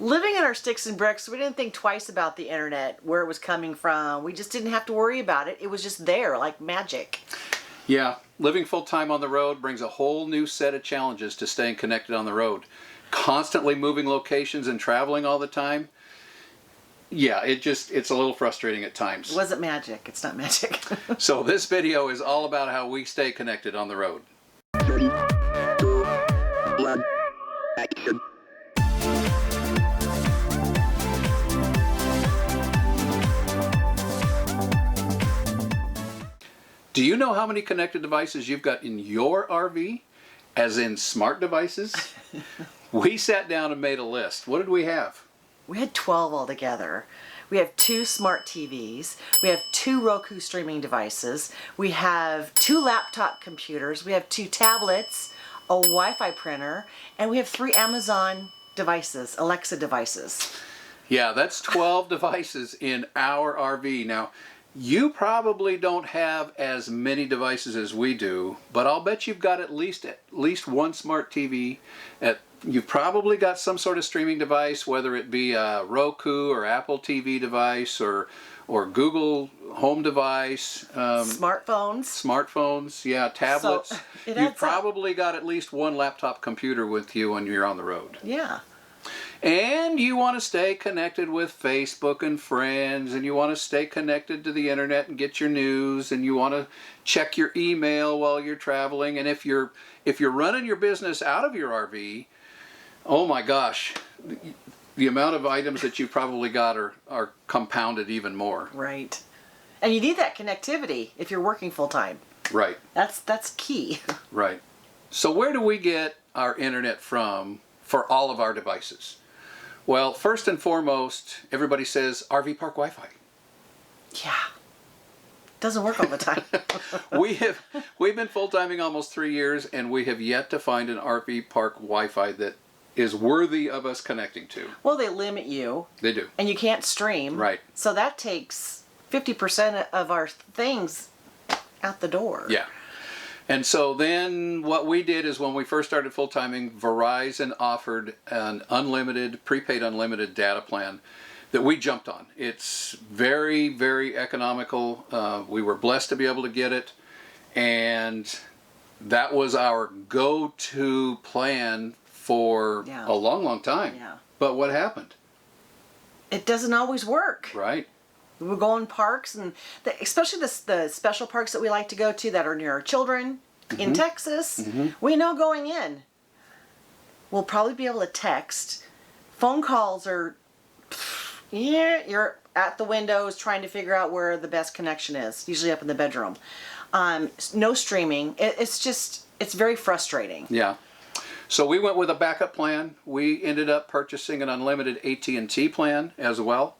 Living in our sticks and bricks, we didn't think twice about the internet, where it was coming from. We just didn't have to worry about it. It was just there, like magic. Yeah, living full-time on the road brings a whole new set of challenges to staying connected on the road. Constantly moving locations and traveling all the time. Yeah, it's a little frustrating at times. It wasn't magic. It's not magic. So this video is all about how we stay connected on the road. 3, 2, 1, action. Do you know how many connected devices you've got in your RV? As in smart devices? We sat down and made a list. What did we have? We had 12 altogether. We have 2 smart TVs. We have 2 Roku streaming devices. We have 2 laptop computers. We have 2 tablets, a Wi-Fi printer, and we have 3 Amazon devices, Alexa devices. Yeah, that's 12 devices in our RV. Now, you probably don't have as many devices as we do, but I'll bet you've got at least one smart TV. You've probably got some sort of streaming device, whether it be a Roku or Apple TV device or Google Home device. Smartphones, yeah, tablets. So, you've probably got at least one laptop computer with you when you're on the road. Yeah. And you want to stay connected with Facebook and friends, and you want to stay connected to the internet and get your news, and you want to check your email while you're traveling. And if you're running your business out of your RV, oh my gosh, the amount of items that you've probably got are compounded even more. Right. And you need that connectivity if you're working full time. Right. That's key. Right. So where do we get our internet from for all of our devices? Well, first and foremost, everybody says RV park Wi-Fi. Yeah. Doesn't work all the time. We've been full-timing almost 3 years, and we have yet to find an RV park Wi-Fi that is worthy of us connecting to. Well, they limit you. They do. And you can't stream. Right. So that takes 50% of our things out the door. Yeah. And so then what we did is when we first started full-timing, Verizon offered an prepaid unlimited data plan that we jumped on. It's very, very economical. We were blessed to be able to get it, and that was our go-to plan for a long, long time. Yeah. But what happened? It doesn't always work. Right. We would go in parks, and especially the special parks that we like to go to that are near our children in Texas. We know going in, we'll probably be able to text. Phone calls are, you're at the windows trying to figure out where the best connection is, usually up in the bedroom. No streaming. It's very frustrating. Yeah. So we went with a backup plan. We ended up purchasing an unlimited AT&T plan as well.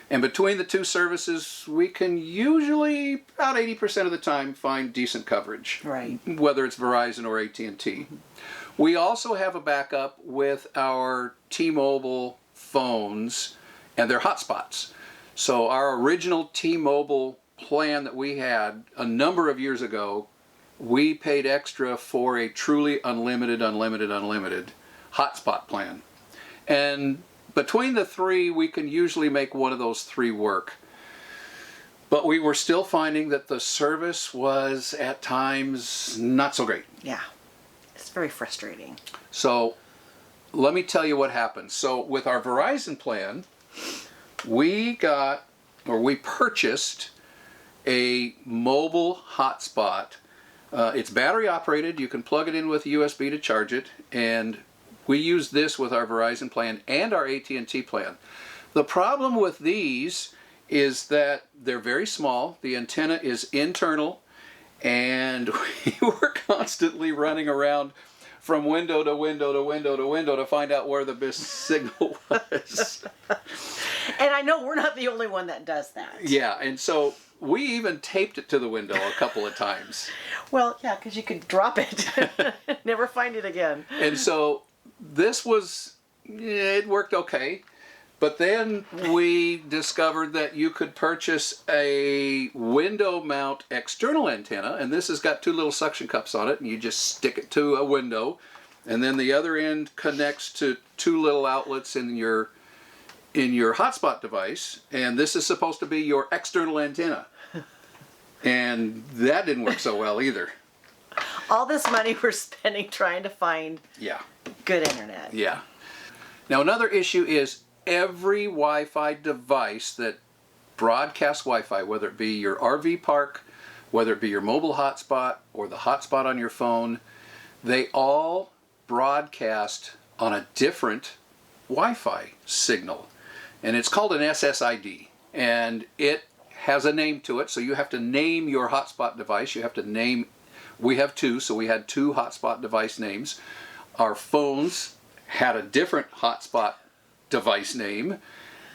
And between the two services, we can usually, about 80% of the time, find decent coverage. Right. Whether it's Verizon or AT&T. We also have a backup with our T-Mobile phones and their hotspots. So our original T-Mobile plan that we had a number of years ago, we paid extra for a truly unlimited hotspot plan. And between the 3, we can usually make one of those 3 work. But we were still finding that the service was at times not so great. Yeah. It's very frustrating. So let me tell you what happened. So with our Verizon plan, we purchased a mobile hotspot. It's battery operated. You can plug it in with USB to charge it, and we use this with our Verizon plan and our AT&T plan. The problem with these is that they're very small. The antenna is internal, and we were constantly running around from window to window to window to window to find out where the best signal was. And I know we're not the only one that does that. Yeah, and so we even taped it to the window a couple of times. Well, yeah, because you could drop it, never find it again. And so it worked okay. But then we discovered that you could purchase a window mount external antenna, and this has got 2 little suction cups on it, and you just stick it to a window, and then the other end connects to two little outlets in your hotspot device, and this is supposed to be your external antenna. And that didn't work so well either. All this money we're spending trying to find Yeah. good internet. Yeah. Now another issue is every Wi-Fi device that broadcasts Wi-Fi, whether it be your RV park, whether it be your mobile hotspot or the hotspot on your phone, they all broadcast on a different Wi-Fi signal. And it's called an SSID. And it has a name to it, so you have to name your hotspot device. You have to name, we have two, so we had two hotspot device names. Our phones had a different hotspot device name,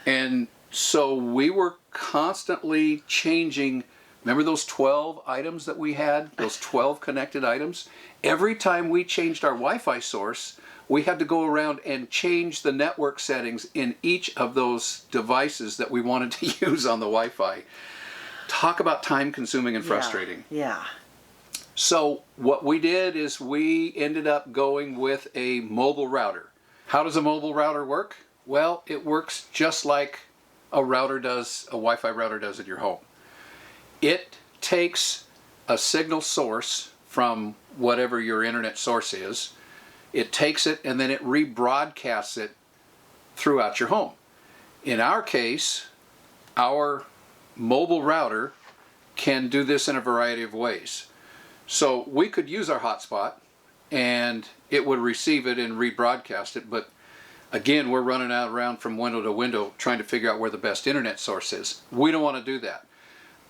and so we were constantly changing. Remember those 12 items that we had, those 12 connected items? Every time we changed our Wi-Fi source, we had to go around and change the network settings in each of those devices that we wanted to use on the Wi-Fi. Talk about time consuming and frustrating. Yeah. So what we did is we ended up going with a mobile router. How does a mobile router work? Well, it works just like a router does, a Wi-Fi router does at your home. It takes a signal source from whatever your internet source is. It takes it and then it rebroadcasts it throughout your home. In our case, our mobile router can do this in a variety of ways. So we could use our hotspot and it would receive it and rebroadcast it, but again, we're running around from window to window trying to figure out where the best internet source is. We don't want to do that.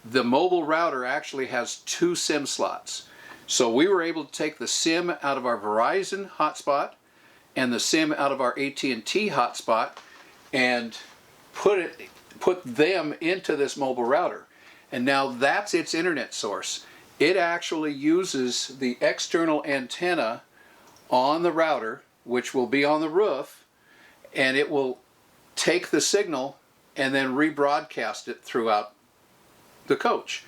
The mobile router actually has two SIM slots. So we were able to take the SIM out of our Verizon hotspot and the SIM out of our AT&T hotspot and put them into this mobile router. And now that's its internet source. It actually uses the external antenna on the router, which will be on the roof, and it will take the signal and then rebroadcast it throughout the coach.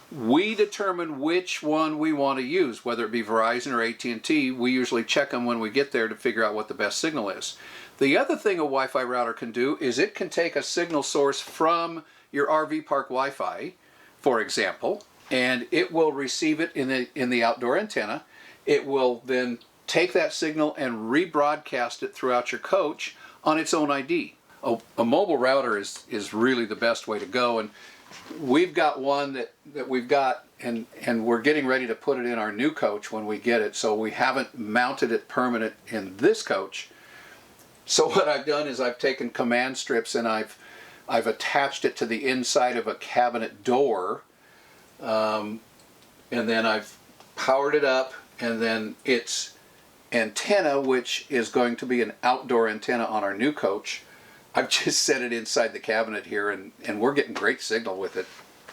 We determine which one we want to use, whether it be Verizon or AT&T. We usually check them when we get there to figure out what the best signal is. The other thing a Wi-Fi router can do is it can take a signal source from your RV park Wi-Fi, for example, and it will receive it in the outdoor antenna. It will then take that signal and rebroadcast it throughout your coach on its own ID. A mobile router is really the best way to go, and we've got one that we've got, and we're getting ready to put it in our new coach when we get it, so we haven't mounted it permanent in this coach. So what I've done is I've taken command strips and I've attached it to the inside of a cabinet door, and then I've powered it up, and then its antenna, which is going to be an outdoor antenna on our new coach, I've just set it inside the cabinet here, and we're getting great signal with it,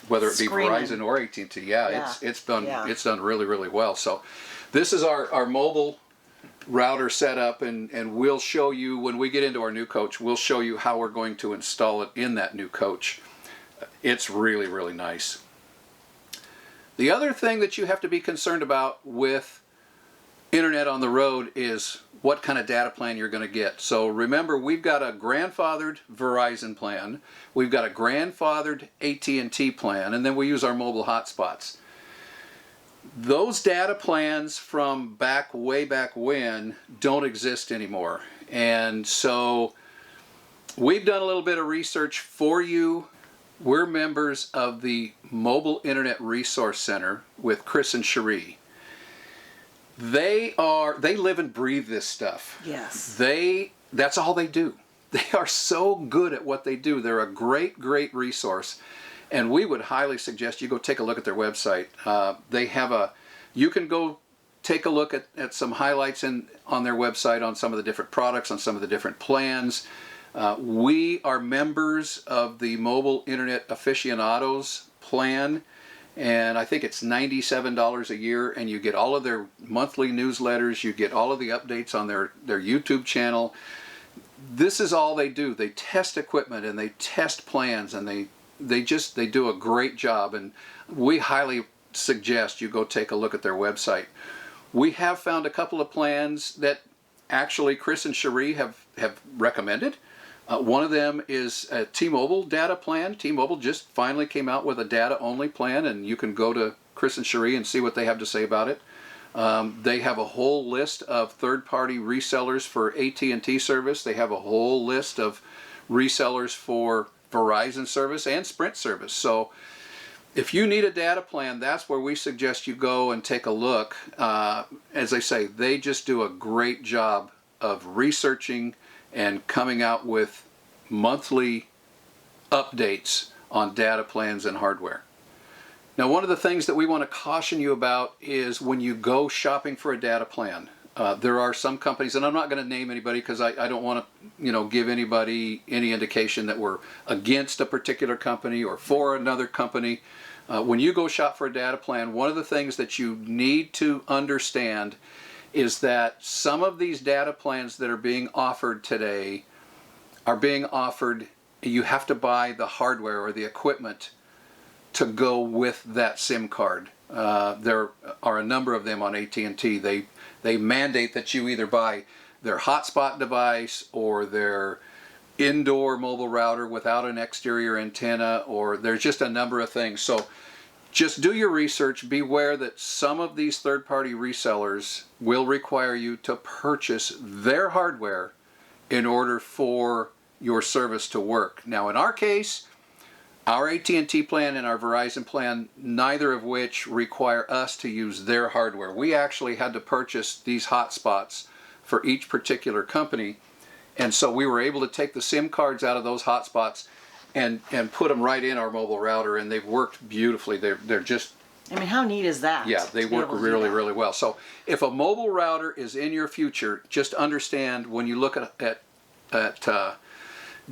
whether it be Verizon or AT&T. Yeah. It's done really, really well. So this is our mobile router setup, and we'll show you when we get into our new coach. We'll show you how we're going to install it in that new coach. It's really, really nice. The other thing that you have to be concerned about with internet on the road is what kind of data plan you're going to get. So remember, we've got a grandfathered Verizon plan, we've got a grandfathered AT&T plan, and then we use our mobile hotspots. Those data plans from way back when don't exist anymore. And so we've done a little bit of research for you. We're members of the Mobile Internet Resource Center with Chris and Cherie. They live and breathe this stuff. Yes. That's all they do. They are so good at what they do. They're a great, great resource. And we would highly suggest you go take a look at their website. You can go take a look at some highlights on their website on some of the different products, on some of the different plans. We are members of the Mobile Internet Aficionados plan, and I think it's $97 a year, and you get all of their monthly newsletters, you get all of the updates on their YouTube channel. This is all they do. They test equipment and they test plans, and they do a great job, and we highly suggest you go take a look at their website. We have found a couple of plans that actually Chris and Cherie have recommended. One of them is a T-Mobile data plan. T-Mobile just finally came out with a data-only plan, and you can go to Chris and Cherie and see what they have to say about it. They have a whole list of third-party resellers for AT&T service. They have a whole list of resellers for Verizon service and Sprint service. So if you need a data plan, that's where we suggest you go and take a look. As I say, they just do a great job of researching and coming out with monthly updates on data plans and hardware. Now, one of the things that we want to caution you about is when you go shopping for a data plan. There are some companies, and I'm not going to name anybody because I don't want to, give anybody any indication that we're against a particular company or for another company. When you go shop for a data plan, one of the things that you need to understand is that some of these data plans that are being offered today are being offered, you have to buy the hardware or the equipment to go with that SIM card. There are a number of them on AT&T. They mandate that you either buy their hotspot device or their indoor mobile router without an exterior antenna, or there's just a number of things. So just do your research. Beware that some of these third-party resellers will require you to purchase their hardware in order for your service to work. Now, in our case, our AT&T plan and our Verizon plan, neither of which require us to use their hardware. We actually had to purchase these hotspots for each particular company, and so we were able to take the SIM cards out of those hotspots and put them right in our mobile router, and they've worked beautifully. They're just, I mean, how neat is that? yeah, they work really, really well. So if a mobile router is in your future, just understand when you look at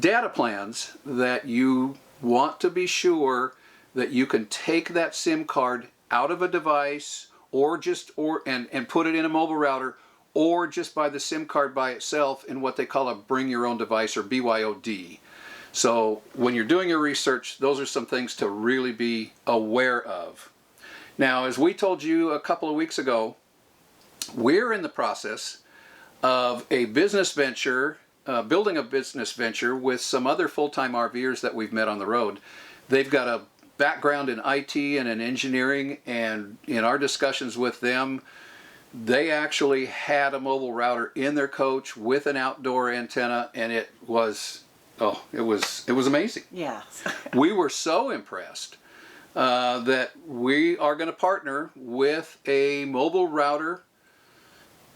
data plans that you want to be sure that you can take that SIM card out of a device and put it in a mobile router, or just buy the SIM card by itself in what they call a bring your own device, or BYOD. So when you're doing your research, those are some things to really be aware of. Now, as we told you a couple of weeks ago, we're in the process of a business venture, building a business venture with some other full-time RVers that we've met on the road. They've got a background in IT and in engineering, and in our discussions with them, they actually had a mobile router in their coach with an outdoor antenna, and it was amazing. Yeah. We were so impressed that we are going to partner with a mobile router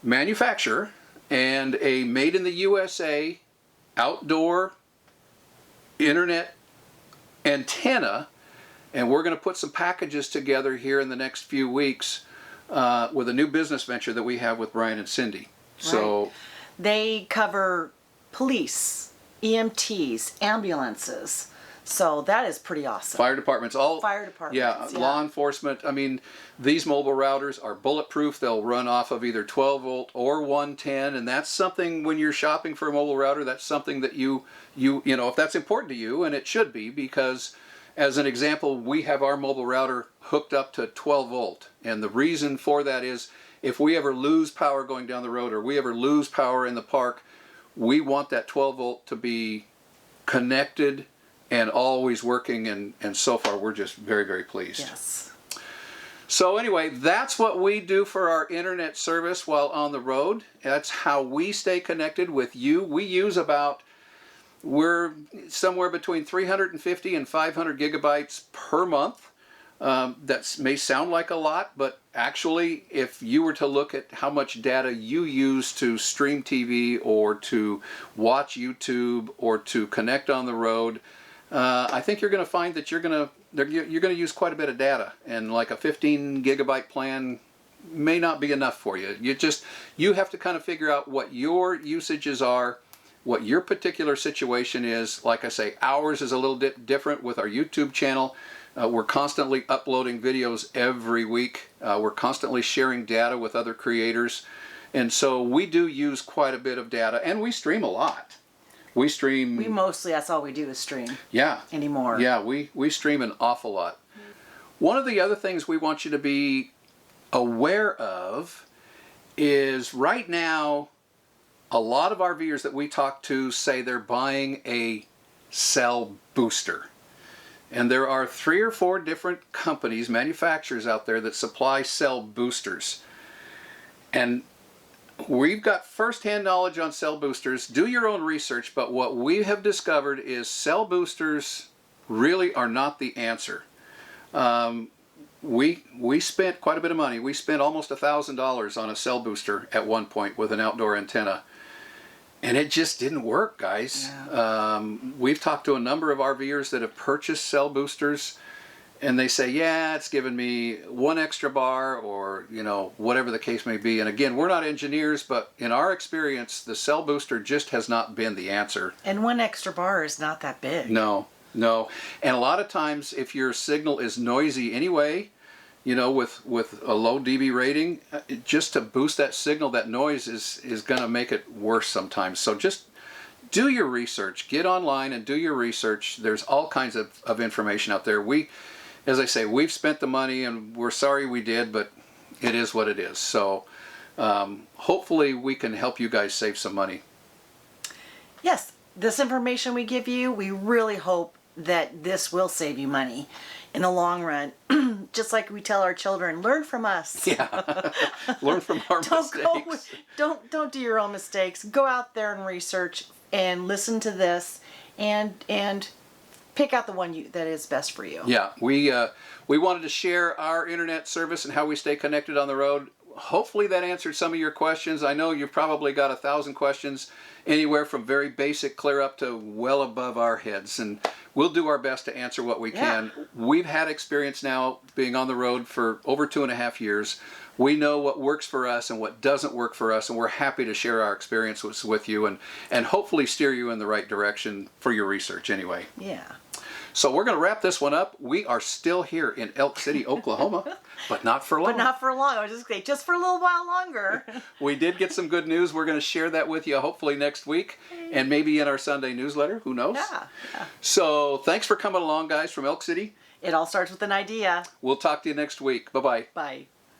manufacturer and a made in the USA outdoor internet antenna, and we're going to put some packages together here in the next few weeks with a new business venture that we have with Brian and Cindy. So right. They cover police, EMTs, ambulances. So that is pretty awesome. Fire departments, Yeah. law enforcement. I mean, these mobile routers are bulletproof. They'll run off of either 12 volt or 110, and that's something when you're shopping for a mobile router, that's something that you know, if that's important to you, and it should be, because as an example, we have our mobile router hooked up to 12 volt, and the reason for that is if we ever lose power going down the road, or we ever lose power in the park, we want that 12 volt to be connected and always working, and so far we're just very, very pleased. Yes. So anyway, that's what we do for our internet service while on the road. That's how we stay connected with you. We're somewhere between 350 and 500 gigabytes per month. That may sound like a lot, but actually, if you were to look at how much data you use to stream TV or to watch YouTube or to connect on the road, I think you're going to find that you're going to use quite a bit of data, and like a 15 gigabyte plan may not be enough for you. You have to kind of figure out what your usages are, what your particular situation is. Like I say, ours is a little bit different with our YouTube channel. We're constantly uploading videos every week. We're constantly sharing data with other creators, and so we do use quite a bit of data, and we stream a lot. We mostly, that's all we do is stream. Yeah. Anymore. Yeah, we stream an awful lot. One of the other things we want you to be aware of is right now, a lot of RVers that we talk to say they're buying a cell booster. And there are 3 or 4 different companies, manufacturers out there that supply cell boosters. And we've got first-hand knowledge on cell boosters. Do your own research, but what we have discovered is cell boosters really are not the answer. We spent quite a bit of money. We spent almost $1,000 on a cell booster at one point with an outdoor antenna. And it just didn't work, guys. Yeah. We've talked to a number of RVers that have purchased cell boosters, and they say, yeah, it's given me 1 extra bar, or, you know, whatever the case may be. And again, we're not engineers, but in our experience, the cell booster just has not been the answer. And 1 extra bar is not that big. No. And a lot of times, if your signal is noisy anyway, you know, with a low dB rating, just to boost that signal, that noise is going to make it worse sometimes. So just do your research. Get online and do your research. There's all kinds of information out there. As I say, we've spent the money, and we're sorry we did, but it is what it is. So hopefully we can help you guys save some money. Yes, this information we give you, we really hope that this will save you money in the long run. Just like we tell our children, learn from us. Yeah, learn from our mistakes. Don't do your own mistakes. Go out there and research and listen to this, and pick out the one that is best for you. Yeah, we wanted to share our internet service and how we stay connected on the road. Hopefully that answered some of your questions. I know you've probably got 1,000 questions, anywhere from very basic clear up to well above our heads, and we'll do our best to answer what we can. We've had experience now being on the road for over 2.5 years. We know what works for us and what doesn't work for us, and we're happy to share our experiences with you and hopefully steer you in the right direction for your research anyway. Yeah. So we're going to wrap this one up. We are still here in Elk City, Oklahoma, but not for long. But not for long. I was just going to say, just for a little while longer. We did get some good news. We're going to share that with you hopefully next week, and maybe in our Sunday newsletter. Who knows? Yeah. So thanks for coming along, guys, from Elk City. It all starts with an idea. We'll talk to you next week. Bye-bye. Bye.